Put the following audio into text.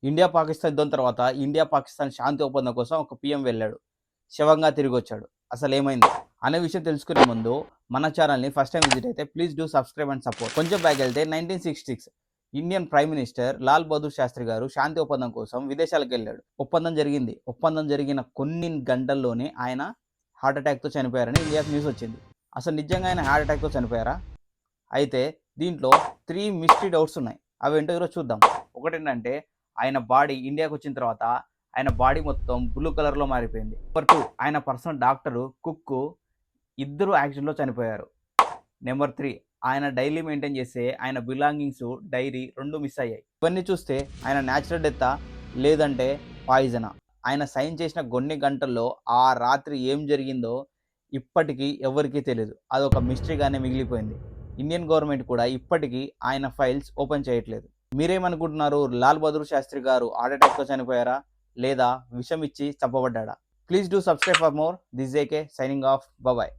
India Pakistan యుద్ధం తర్వాత India Pakistan శాంతి ఒప్పందం కోసం ఒక పీఎం వెళ్ళాడు. శవంగా తిరిగి వచ్చాడు. అసలు ఏమైంది అనే విషయం తెలుసుకునే ముందు మన ఛానల్ని ఫస్ట్ టైం విజిట్ అయితే please do subscribe and support. కొంచెం బ్యాక్ వెళ్తే 1966 Indian prime minister Lal Bahadur Shastri garu శాంతి ఒప్పందం కోసం విదేశాలకు వెళ్ళాడు. ఒప్పందం జరిగింది. ఒప్పందం జరిగిన కొన్ని గంటల్లోనే ఆయన హార్ట్ అటాక్తో చనిపోయారని ఇండియాకి న్యూస్ వచ్చింది. అసలు నిజంగా ఆయన హార్ట్ అటాక్తో చనిపోయారా? అయితే దీంట్లో 3 మిస్టరీ డౌట్స్ ఉన్నాయి. అవి ఏంటో ఈరోజు చూద్దాం. ఒకటేంటంటే ఆయన బాడీ ఇండియాకి వచ్చిన తర్వాత ఆయన బాడీ మొత్తం బ్లూ కలర్లో మారిపోయింది. నెంబర్ 2 ఆయన పర్సనల్ డాక్టరు, కుక్కు ఇద్దరు యాక్సిడెంట్లో చనిపోయారు. నెంబర్ 3 ఆయన డైలీ మెయింటైన్ చేసే ఆయన బిలాంగింగ్స్, డైరీ 2 మిస్ అయ్యాయి. ఇవన్నీ చూస్తే ఆయన న్యాచురల్ డెత్తా లేదంటే పాయిజనా? ఆయన సైన్ చేసిన కొన్ని గంటల్లో ఆ రాత్రి ఏం జరిగిందో ఇప్పటికీ ఎవరికీ తెలియదు. అదొక మిస్టరీగానే మిగిలిపోయింది. ఇండియన్ గవర్నమెంట్ కూడా ఇప్పటికీ ఆయన ఫైల్స్ ఓపెన్ చేయట్లేదు. మీరేమనుకుంటున్నారు? లాల్ బహదూర్ శాస్త్రి గారు హార్ట్ అటాక్తో చనిపోయారా లేదా విషం ఇచ్చి చంపబడ్డా? Please do subscribe for more. This AK signing off. Bye.